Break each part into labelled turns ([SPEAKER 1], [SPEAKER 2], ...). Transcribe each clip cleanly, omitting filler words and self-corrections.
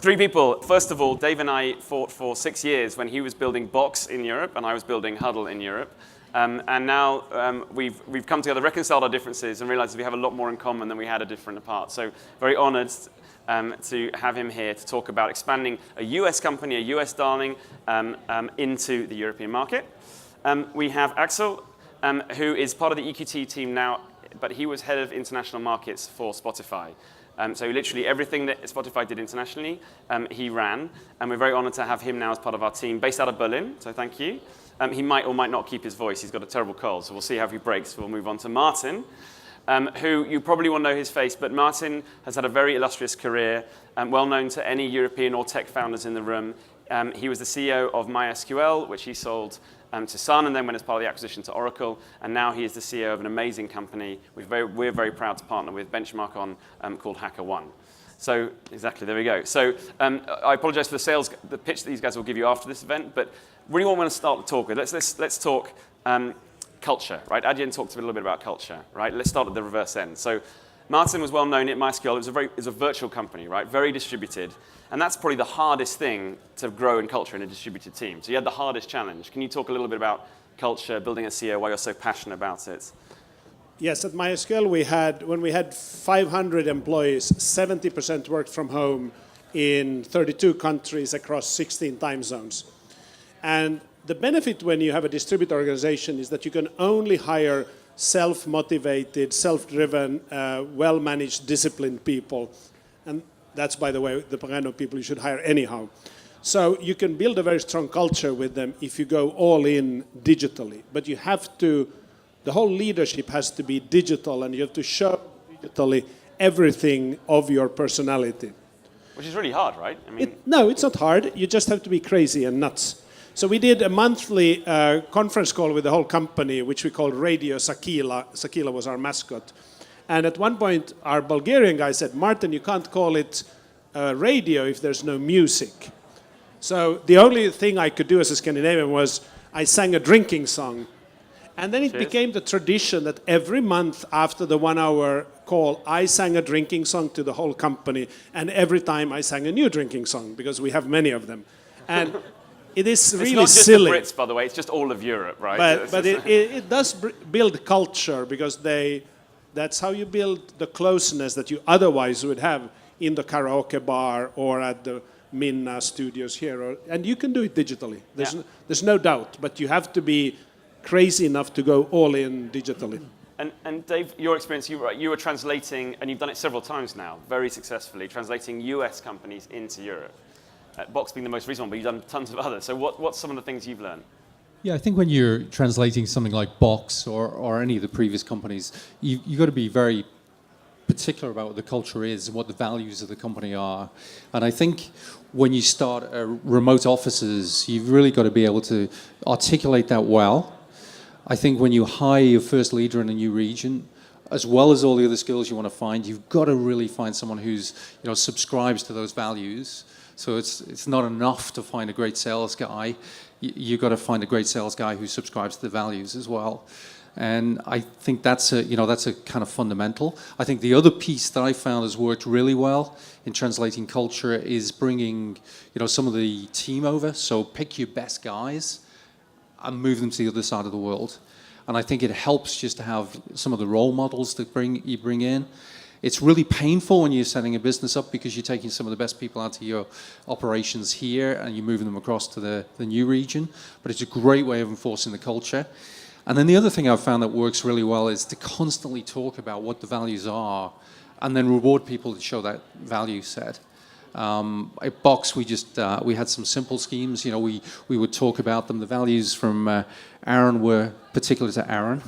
[SPEAKER 1] Three people. First of all, Dave and I fought for 6 years when he was building Box in Europe and I was building Huddle in Europe. And now we've come together, reconciled our differences, and realized we have a lot more in common than we had a different apart. So very honored to have him here to talk about expanding a US company, a US darling, into the European market. We have Axel, who is part of the EQT team now, but he was head of international markets for Spotify. So literally everything that Spotify did internationally, he ran. And we're very honored to have him now as part of our team, based out of Berlin, so thank you. He might or might not keep his voice. He's got a terrible cold, so we'll see how he breaks. We'll move on to Martin, who you probably will know his face, but Martin has had a very illustrious career, well known to any European or tech founders in the room. He was the CEO of MySQL, which he sold to Sun, and then went as part of the acquisition to Oracle, and now he is the CEO of an amazing company we're very proud to partner with, benchmark on, called HackerOne. So exactly, there we go. So I apologize for the pitch that these guys will give you after this event, but really what I want to start the talk with, let's talk culture, right? Adyen talked a little bit about culture, right? Let's start at the reverse end. So Martin was well known at MySQL. It was a virtual company, right? Very distributed. And that's probably the hardest thing to grow in culture in a distributed team. So you had the hardest challenge. Can you talk a little bit about culture, building a CEO, why you're so passionate about it?
[SPEAKER 2] Yes, at MySQL when we had 500 employees, 70% worked from home in 32 countries across 16 time zones. And the benefit when you have a distributed organization is that you can only hire self-motivated, self-driven, well-managed, disciplined people. And that's, by the way, the kind of people you should hire anyhow. So you can build a very strong culture with them if you go all in digitally. But you have to, the whole leadership has to be digital, and you have to show digitally everything of your personality.
[SPEAKER 1] Which is really hard, right? I mean,
[SPEAKER 2] no, it's not hard. You just have to be crazy and nuts. So we did a monthly conference call with the whole company, which we called Radio Sakila. Sakila was our mascot. And at one point, our Bulgarian guy said, Martin, you can't call it radio if there's no music. So the only thing I could do as a Scandinavian was I sang a drinking song. And then it became the tradition that every month after the 1 hour call, I sang a drinking song to the whole company. And every time I sang a new drinking song, because we have many of them. And it is really silly.
[SPEAKER 1] It's not just the Brits, by the way. It's just all of Europe, right?
[SPEAKER 2] But it does build culture, because that's how you build the closeness that you otherwise would have in the karaoke bar or at the Minna studios here. And you can do it digitally. There's no doubt. But you have to be crazy enough to go all in digitally.
[SPEAKER 1] And Dave, your experience, you were translating, and you've done it several times now, very successfully, translating US companies into Europe. Box being the most recent one, but you've done tons of others. So what's some of the things you've learned?
[SPEAKER 3] Yeah, I think when you're translating something like Box or any of the previous companies, you've got to be very particular about what the culture is and what the values of the company are. And I think when you start remote offices, you've really got to be able to articulate that well. I think when you hire your first leader in a new region, as well as all the other skills you want to find, you've got to really find someone who's, subscribes to those values. So it's not enough to find a great sales guy. You've got to find a great sales guy who subscribes to the values as well. And I think that's a kind of fundamental. I think the other piece that I found has worked really well in translating culture is bringing, some of the team over. So pick your best guys and move them to the other side of the world. And I think it helps just to have some of the role models that you bring in. It's really painful when you're setting a business up because you're taking some of the best people out of your operations here and you're moving them across to the new region. But it's a great way of enforcing the culture. And then the other thing I've found that works really well is to constantly talk about what the values are and then reward people to show that value set. At Box, we had some simple schemes. We would talk about them. The values from Aaron were particular to Aaron.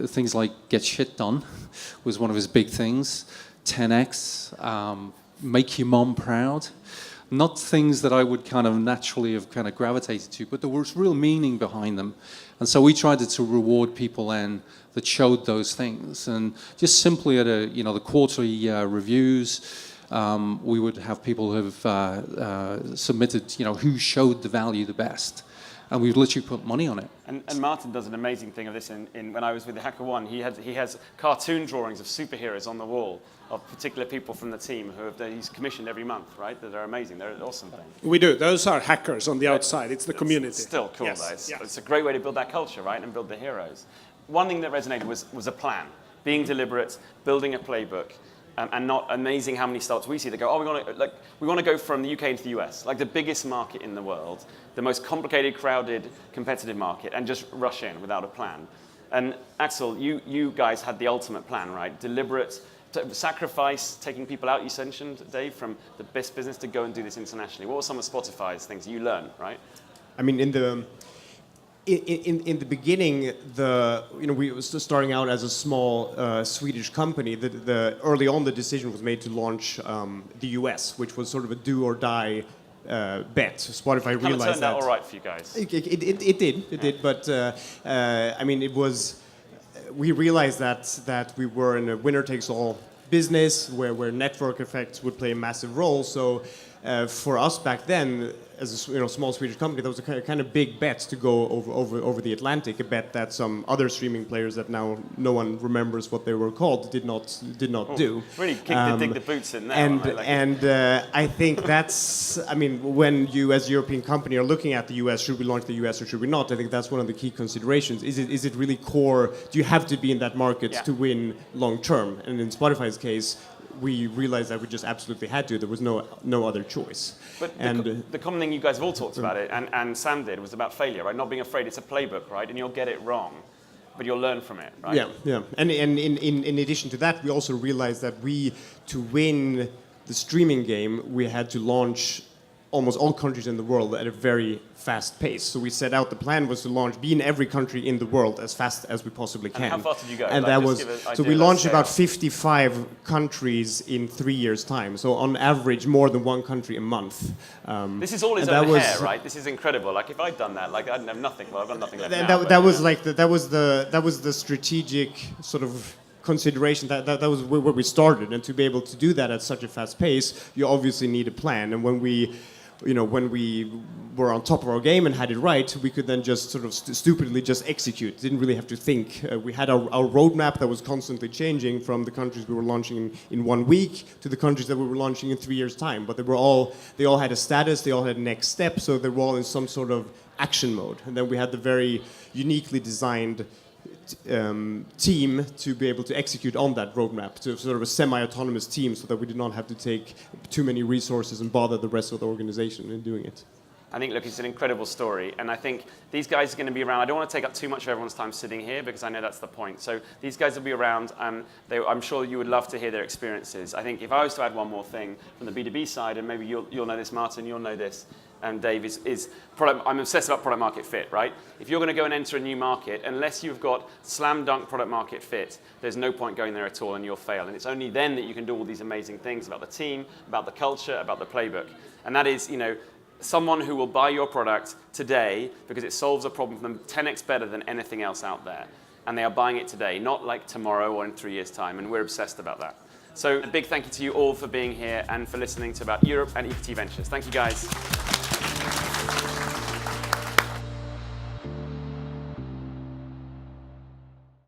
[SPEAKER 3] Things like get shit done was one of his big things. 10x, make your mom proud. Not things that I would kind of naturally have kind of gravitated to, but there was real meaning behind them. And so we tried to reward people then that showed those things. And just simply at the quarterly reviews, we would have people who have submitted, who showed the value the best. and we'd literally put money on it.
[SPEAKER 1] And Martin does an amazing thing of this when I was with the HackerOne. He has cartoon drawings of superheroes on the wall of particular people from the team he's commissioned every month, right? That are amazing. They're an awesome thing.
[SPEAKER 2] We do. Those are hackers on the outside. It's the community.
[SPEAKER 1] It's still cool,
[SPEAKER 2] yes.
[SPEAKER 1] though. It's a great way to build that culture, right? And build the heroes. One thing that resonated was a plan. Being deliberate, building a playbook, and not amazing how many startups we see that go, oh, we want to go from the UK into the US, like the biggest market in the world, the most complicated, crowded, competitive market, and just rush in without a plan. And Axel, you guys had the ultimate plan, right? Deliberate, sacrifice, taking people out, you mentioned, Dave, from the best business to go and do this internationally. What were some of Spotify's things you learned, right?
[SPEAKER 4] I mean, in the beginning, we were starting out as a small Swedish company. Early on, the decision was made to launch the US, which was sort of a do or die bet. Spotify realized that.
[SPEAKER 1] Kind of turned out all right for you guys.
[SPEAKER 4] It did. But I mean, it was. We realized that we were in a winner-takes-all business where network effects would play a massive role. So for us back then, as a small Swedish company, that was a kind of big bet to go over the Atlantic. A bet that some other streaming players that now no one remembers what they were called did not do.
[SPEAKER 1] Really dig the boots in there.
[SPEAKER 4] And I think that's, I mean, when you as a European company are looking at the US, should we launch the US or should we not? I think that's one of the key considerations. Is it really core? Do you have to be in that market to win long term? And in Spotify's case, we realized that we just absolutely had to. There was no other choice.
[SPEAKER 1] But the common thing you guys have all talked about it, and Sam did, was about failure, right? Not being afraid. It's a playbook, right? And you'll get it wrong, but you'll learn from it, right?
[SPEAKER 4] Yeah. And in addition to that, we also realized that to win the streaming game, we had to launch almost all countries in the world at a very fast pace. So we set out, the plan was to be in every country in the world as fast as we possibly can.
[SPEAKER 1] And how fast did you go?
[SPEAKER 4] And that was, so we launched about 55 countries in 3 years' time. So on average, more than one country a month.
[SPEAKER 1] This is all his own hair, right? This is incredible. Like if I'd done that, like I'd have nothing. Well, I've got nothing left now.
[SPEAKER 4] That was the strategic sort of consideration. That was where we started, and to be able to do that at such a fast pace, you obviously need a plan. And when we were on top of our game and had it right, we could then just sort of stupidly just execute. Didn't really have to think. We had our roadmap that was constantly changing from the countries we were launching in 1 week to the countries that we were launching in 3 years' time. But they all had a status, they all had a next step, so they were all in some sort of action mode. And then we had the very uniquely designed team to be able to execute on that roadmap, to sort of a semi-autonomous team, so that we did not have to take too many resources and bother the rest of the organization in doing it.
[SPEAKER 1] I think, look, it's an incredible story, and I think these guys are going to be around. I don't want to take up too much of everyone's time sitting here, because I know that's the point. So these guys will be around, and I'm sure you would love to hear their experiences. I think if I was to add one more thing from the B2B side, and maybe you'll know this, Martin, you'll know this, and Dave, is product. I'm obsessed about product market fit, right? If you're going to go and enter a new market, unless you've got slam dunk product market fit, there's no point going there at all, and you'll fail. And it's only then that you can do all these amazing things about the team, about the culture, about the playbook. And that is, someone who will buy your product today because it solves a problem for them 10x better than anything else out there. And they are buying it today, not like tomorrow or in 3 years' time. And we're obsessed about that. So a big thank you to you all for being here and for listening to about Europe and EQT Ventures. Thank you, guys.